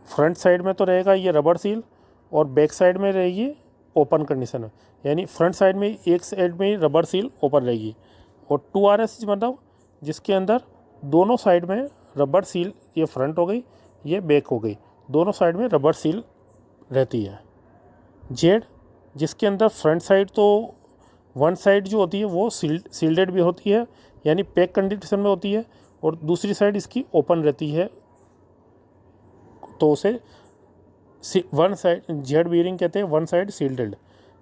फ्रंट साइड में तो रहेगा ये रबर सील और बैक साइड में रहेगी ओपन कंडीशन में। यानी फ्रंट साइड में एक साइड में रबर सील ओपन रहेगी और 2RS मतलब जिसके अंदर दोनों साइड में रबर सील, ये फ्रंट हो गई ये बैक हो गई, दोनों साइड में रबर सील रहती है। जेड जिसके अंदर फ्रंट साइड तो वन साइड जो होती है वो सील्डेड भी होती है यानी पैक कंडीशन में होती है और दूसरी साइड इसकी ओपन रहती है, तो उसे वन साइड जेड बीयरिंग कहते हैं, one side shielded.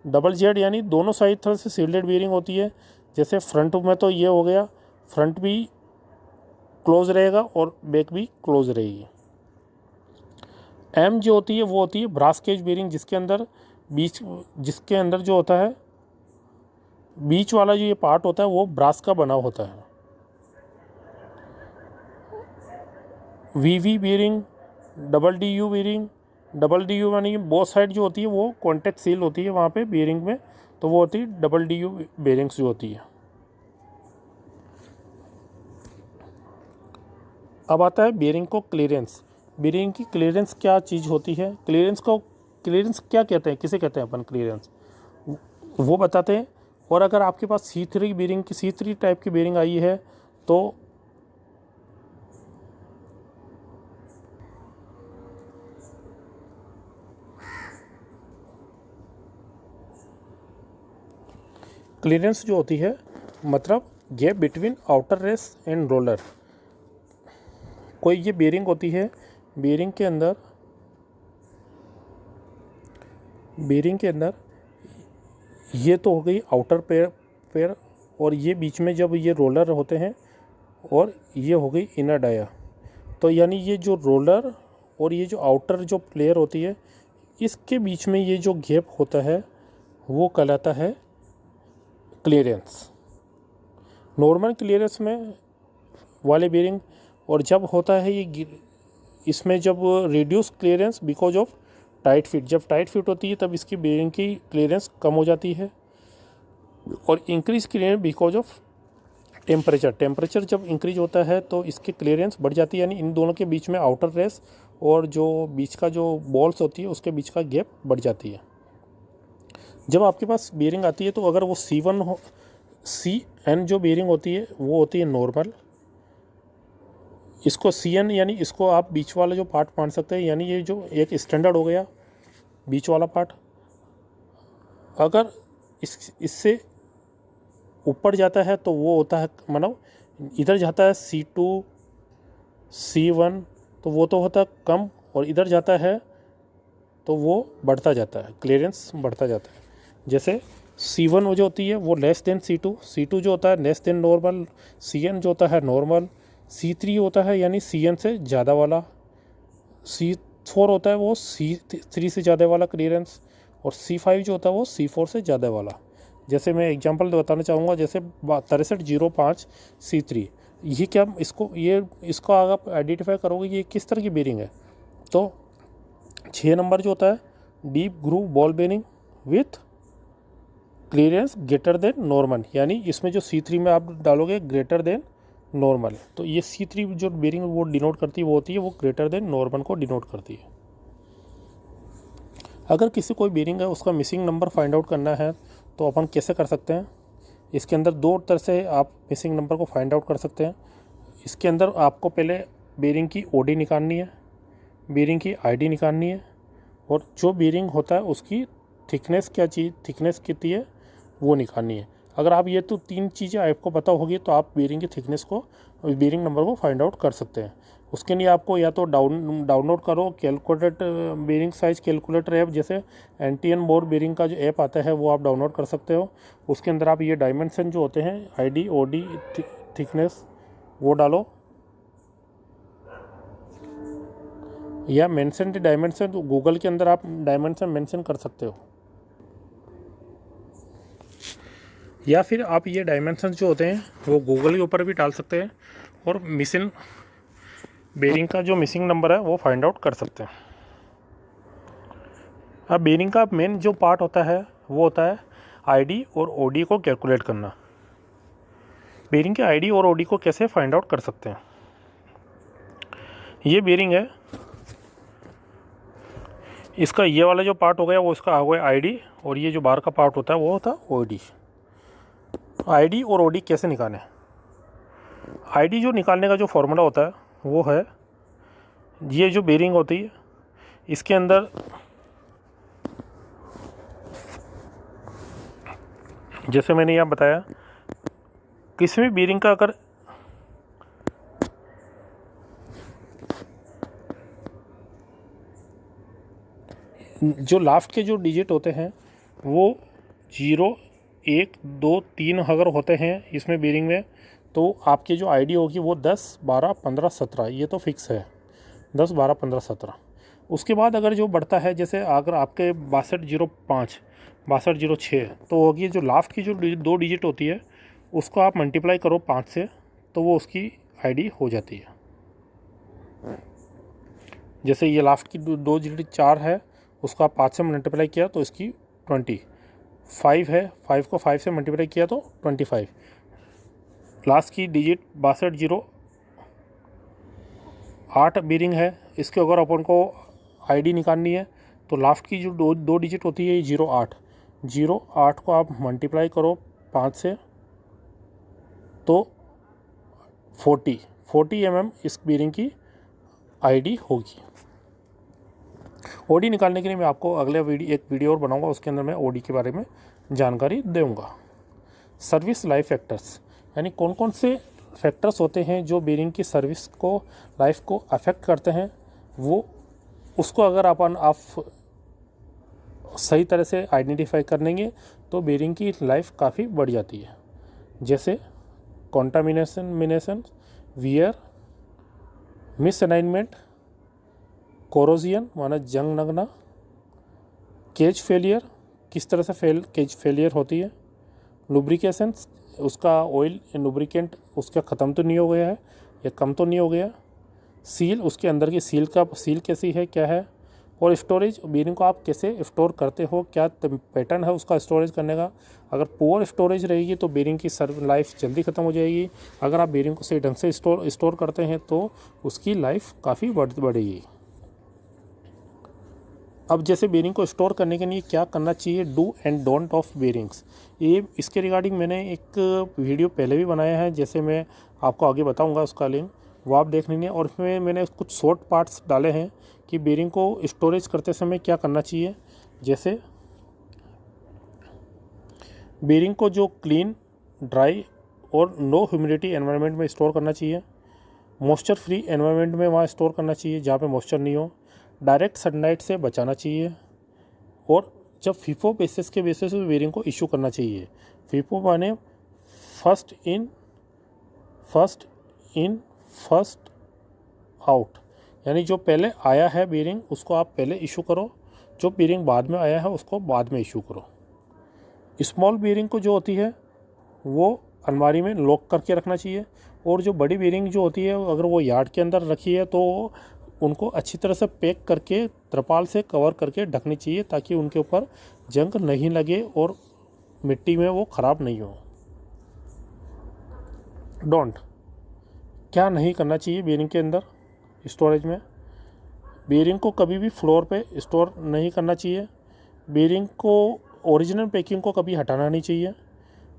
Double Z यानी दोनों साइड तरह से सील्डेड बीयरिंग होती है। जैसे फ्रंट में तो ये हो गया, फ्रंट भी क्लोज रहेगा और बैक भी क्लोज रहेगी। एम जो होती है वो होती है ब्रास केज बीयरिंग, जिसके अंदर जो होता है बीच वाला जो ये पार्ट होता है वो ब्रास का बना होता है। VV bearing, double DU bearing, double DU यानी बोथ साइड जो होती है वो कॉन्टैक्ट सील होती है वहाँ पे बीयरिंग में, तो वो होती है डबल DU बीयरिंग्स जो होती है। अब आता है बीयरिंग को क्लियरेंस। बीयरिंग की क्लियरेंस क्या चीज़ होती है, क्लियरेंस क्या कहते हैं, किसे कहते हैं अपन क्लियरेंस, वो बताते हैं। और अगर आपके पास C3 बीयरिंग की C3 टाइप की बीयरिंग आई है तो क्लियरेंस जो होती है मतलब gap between outer race and roller. कोई ये बीयरिंग होती है, बीयरिंग के अंदर ये तो हो गई आउटर पेयर और ये बीच में जब ये रोलर होते हैं और ये हो गई इनर डाया। तो यानी ये जो रोलर और ये जो आउटर जो प्लेयर होती है इसके बीच में ये जो गैप होता है वो कहलाता है क्लियरेंस। नॉर्मल क्लियरेंस में वाले बीयरिंग, और जब होता है ये इसमें जब reduce clearance because of tight fit, जब टाइट फिट होती है तब इसकी बीयरिंग की क्लियरेंस कम हो जाती है। और increase clearance because of temperature जब इंक्रीज होता है तो इसकी क्लियरेंस बढ़ जाती है, यानी इन दोनों के बीच में आउटर रेस और जो बीच का जो बॉल्स होती है उसके बीच का गैप बढ़ जाती है। जब आपके पास बीयरिंग आती है तो अगर वो C1 हो, CN जो बीयरिंग होती है वो होती है नॉर्मल। इसको CN यानी इसको आप बीच वाला जो पार्ट मान सकते हैं, यानी ये जो एक स्टैंडर्ड हो गया बीच वाला पार्ट। अगर इससे ऊपर जाता है तो वो होता है मतलब इधर जाता है C2 C1 तो वो तो होता है कम, और इधर जाता है तो वो बढ़ता जाता है, क्लियरेंस बढ़ता जाता है। जैसे C1 जो होती है वो लेस देन C2 जो होता है लेस देन नॉर्मल, CN जो होता है नॉर्मल, C3 होता है यानी CN से ज़्यादा वाला, C4 होता है वो C3 से ज़्यादा वाला क्लियरेंस, और C5 जो होता है वो C4 से ज़्यादा वाला। जैसे मैं एग्जांपल बताना चाहूँगा, जैसे 6305 C3, ये क्या इसको अगर आप आइडेंटिफाई करोगे ये किस तरह की बीयरिंग है, तो 6 नंबर जो होता है deep groove ball bearing with clearance greater than normal, यानी इसमें जो C3 में आप डालोगे ग्रेटर देन नॉर्मल, तो ये C3 जो बीयरिंग वो डिनोट करती है वो होती है वो ग्रेटर देन नॉर्मल को डिनोट करती है। अगर किसी कोई बीयरिंग है उसका मिसिंग नंबर फाइंड आउट करना है तो अपन कैसे कर सकते हैं, इसके अंदर दो तरह से आप मिसिंग नंबर को फाइंड आउट कर सकते हैं। इसके अंदर आपको पहले बेरिंग की ओडी निकालनी है, बेरिंग की आईडी निकालनी है, और जो बेरिंग होता है उसकी थिकनेस थिकनेस कितनी है वो निकालनी है। अगर आप ये तो 3 चीज़ें आपको पता होगी तो आप बेरिंग की थिकनेस को, बेरिंग नंबर को फाइंड आउट कर सकते हैं। उसके लिए आपको या तो डाउनलोड करो calculated bearing size calculator app, जैसे एनटीएन बोर बेरिंग का जो ऐप आता है वो आप डाउनलोड कर सकते हो। उसके अंदर आप ये डायमेंशन जो होते हैं आईडी ओडी थिकनेस वो डालो, या मेंशन द डायमेंशन, तो गूगल के अंदर आप डायमेंशन मेंशन कर सकते हो, या फिर आप ये डायमेंशन जो होते हैं वो गूगल के ऊपर भी डाल सकते हैं और मिसिंग बेरिंग का जो मिसिंग नंबर है वो फाइंड आउट कर सकते हैं। अब बेरिंग का मेन जो पार्ट होता है वो होता है आईडी और ओडी को कैलकुलेट करना। बेरिंग के आईडी और ओडी को कैसे फाइंड आउट कर सकते हैं? ये बेरिंग है, इसका ये वाला जो पार्ट हो गया वो इसका हो गया आईडी, और ये जो बाहर का पार्ट होता है वो होता है ओडी। आईडी और ओडी कैसे निकालें? आईडी जो निकालने का जो फॉर्मूला होता है वो है, ये जो बेरिंग होती है इसके अंदर जैसे मैंने यहाँ बताया, किसी भी बेरिंग का अगर जो लास्ट के जो डिजिट होते हैं वो 0 1 2 3 अगर होते हैं इसमें बेरिंग में, तो आपकी जो आईडी होगी वो 10 12 15 17, ये तो फिक्स है 10 12 15 17। उसके बाद अगर जो बढ़ता है, जैसे अगर आपके 6205 6206, तो होगी जो लास्ट की जो 2 डिजिट होती है उसको आप मल्टीप्लाई करो 5 से, तो वो उसकी आईडी हो जाती है। जैसे ये लास्ट की 2 डिजिट 4 है, उसको आप 5 से मल्टीप्लाई किया तो इसकी 20, 5 है 5 को 5 से मल्टीप्लाई किया तो 25। लास्ट की डिजिट 6208 बेरिंग है, इसके अगर अपन को आईडी निकालनी है तो लास्ट की जो दो डिजिट होती है 08 को आप मल्टीप्लाई करो 5 से तो 40 mm इस बेरिंग की आईडी होगी। ओडी निकालने के लिए मैं आपको अगले एक वीडियो और बनाऊंगा, उसके अंदर मैं ओडी के बारे में जानकारी दूंगा। सर्विस लाइफ फैक्टर्स, यानी कौन कौन से फैक्टर्स होते हैं जो बेरिंग की सर्विस को, लाइफ को अफेक्ट करते हैं, वो उसको अगर आप सही तरह से आइडेंटिफाई कर लेंगे तो बेरिंग की लाइफ काफ़ी बढ़ जाती है। जैसे कॉन्टामिनेशन, वियर, मिस अलाइनमेंट, कोरोजियन माना जंग लगना, केज फेलियर, किस तरह से केज फेलियर होती है, लुब्रिकेशन, उसका ऑयल लुब्रिकेंट उसका ख़त्म तो नहीं हो गया है या कम तो नहीं हो गया, सील, उसके अंदर की सील कैसी है क्या है, और स्टोरेज, बेरिंग को आप कैसे स्टोर करते हो, क्या पैटर्न है उसका स्टोरेज करने का। अगर पुअर स्टोरेज रहेगी तो बेरिंग की लाइफ जल्दी ख़त्म हो जाएगी। अगर आप बेरिंग को सही ढंग से स्टोर करते हैं तो उसकी लाइफ काफ़ी बढ़ेगी। अब जैसे बेरिंग को स्टोर करने के लिए क्या करना चाहिए, do and don't of bearings, ये इसके रिगार्डिंग मैंने एक वीडियो पहले भी बनाया है, जैसे मैं आपको आगे बताऊंगा, उसका लिंक वो आप देख लीजिए। और इसमें मैंने कुछ शॉर्ट पार्ट्स डाले हैं कि बेरिंग को स्टोरेज करते समय क्या करना चाहिए। जैसे बेरिंग को जो क्लीन, ड्राई और लो ह्यूमिडिटी एनवायरनमेंट में स्टोर करना चाहिए, मॉइस्चर फ्री एनवायरनमेंट में वहाँ स्टोर करना चाहिए जहाँ पे मॉइस्चर नहीं हो, डायरेक्ट सनलाइट से बचाना चाहिए, और जब फीफो बेसिस के बेसिस पे बेरिंग को इशू करना चाहिए। फीफो माने फर्स्ट इन फर्स्ट आउट, यानी जो पहले आया है बेरिंग उसको आप पहले इशू करो, जो बेरिंग बाद में आया है उसको बाद में इशू करो। स्मॉल बेरिंग को जो होती है वो अलमारी में लॉक करके रखना चाहिए, और जो बड़ी बेरिंग जो होती है अगर वो यार्ड के अंदर रखी है तो उनको अच्छी तरह से पैक करके त्रिपाल से कवर करके ढकनी चाहिए, ताकि उनके ऊपर जंग नहीं लगे और मिट्टी में वो ख़राब नहीं हो। डोंट, क्या नहीं करना चाहिए बेरिंग के अंदर स्टोरेज में, बेरिंग को कभी भी फ्लोर पे स्टोर नहीं करना चाहिए, बेरिंग को ओरिजिनल पैकिंग को कभी हटाना नहीं चाहिए,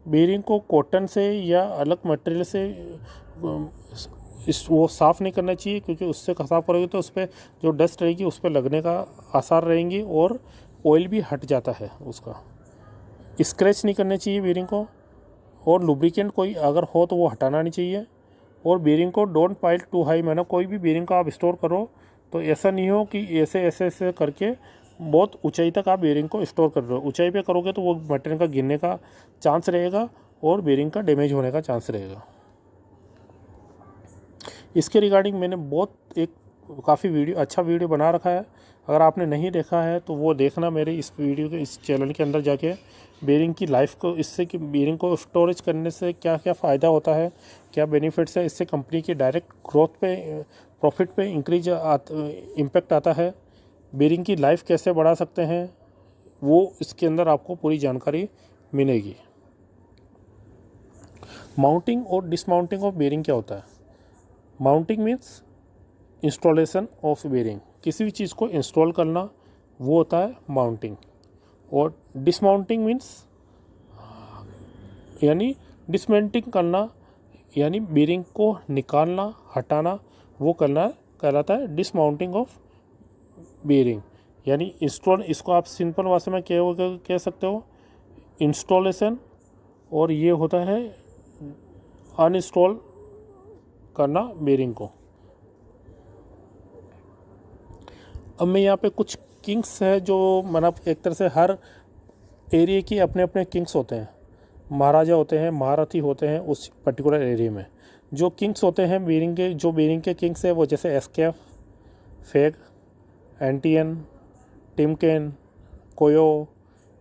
बेरिंग को कॉटन से या अलग मटेरियल से वो साफ़ नहीं करना चाहिए, क्योंकि उससे साफ़ करोगे तो उस पर जो डस्ट रहेगी उस पर लगने का आसार रहेंगी और ऑयल भी हट जाता है उसका। स्क्रैच नहीं करना चाहिए बेरिंग को, और लुब्रिकेंट कोई अगर हो तो वो हटाना नहीं चाहिए। और बेरिंग को डोंट पाइल टू हाई, मैंने कोई भी बेरिंग को आप स्टोर करो तो ऐसा नहीं हो कि ऐसे ऐसे ऐसे करके बहुत ऊंचाई तक आप बेरिंग को स्टोर कर रहे हो। ऊंचाई पे करोगे तो वो मटेरियल का गिरने का चांस रहेगा और बेरिंग का डैमेज होने का चांस रहेगा। इसके रिगार्डिंग मैंने बहुत एक काफ़ी अच्छा वीडियो बना रखा है, अगर आपने नहीं देखा है तो वो देखना मेरे इस वीडियो के इस चैनल के अंदर जाके। बेरिंग की लाइफ को, इससे कि बेरिंग को स्टोरेज करने से क्या क्या फ़ायदा होता है, क्या बेनिफिट्स है, इससे कंपनी की डायरेक्ट ग्रोथ पे, प्रॉफिट पे इम्पैक्ट आता है, बेरिंग की लाइफ कैसे बढ़ा सकते हैं, वो इसके अंदर आपको पूरी जानकारी मिलेगी। माउंटिंग और डिसमाउंटिंग ऑफ बेरिंग क्या होता है? Mounting means installation of bearing, किसी भी चीज़ को इंस्टॉल करना, वो होता है माउंटिंग। और डिसमाउंटिंग मीन्स यानी डिसमेंटिंग करना, यानी बेरिंग को निकालना, हटाना, वो करना कहलाता है डिसमाउंटिंग ऑफ बेरिंग। यानी इंस्टॉल, इसको आप सिंपल भाषा में कह सकते हो इंस्टॉलेशन, और ये होता है अनइंस्टॉल करना बेरिंग को। अब मैं यहाँ पे कुछ किंग्स है जो मतलब एक तरह से हर एरिया की अपने अपने किंग्स होते हैं, महाराजा होते हैं, महारथी होते हैं उस पर्टिकुलर एरिया में। जो किंग्स होते हैं बेरिंग के, जो बेरिंग के किंग्स है वो जैसे SKF, FAG, NTN, Timken, Koyo,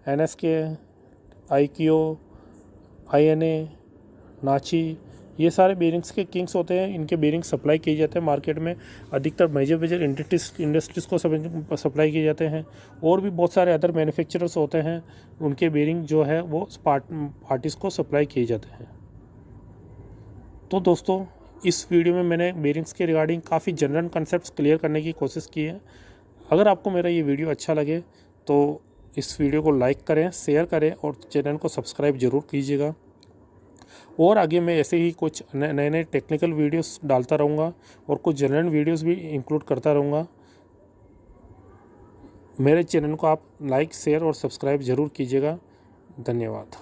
NSK, IQ, INA, Nachi, ये सारे बेरिंग्स के किंग्स होते हैं। इनके बेरिंग सप्लाई किए जाते हैं मार्केट में, अधिकतर मेजर इंडस्ट्रीज़ को सप्लाई किए जाते हैं। और भी बहुत सारे अदर मैन्युफैक्चरर्स होते हैं, उनके बेरिंग जो है वो पार्टीज़ को सप्लाई किए जाते हैं। तो दोस्तों, इस वीडियो में मैंने बेरिंग्स के रिगार्डिंग काफ़ी जनरल कंसेप्ट क्लियर करने की कोशिश की है। अगर आपको मेरा ये वीडियो अच्छा लगे तो इस वीडियो को लाइक करें, शेयर करें और चैनल को सब्सक्राइब ज़रूर कीजिएगा। और आगे मैं ऐसे ही कुछ नए नए टेक्निकल वीडियोस डालता रहूँगा और कुछ जनरल वीडियोस भी इंक्लूड करता रहूँगा। मेरे चैनल को आप लाइक, शेयर और सब्सक्राइब ज़रूर कीजिएगा। धन्यवाद।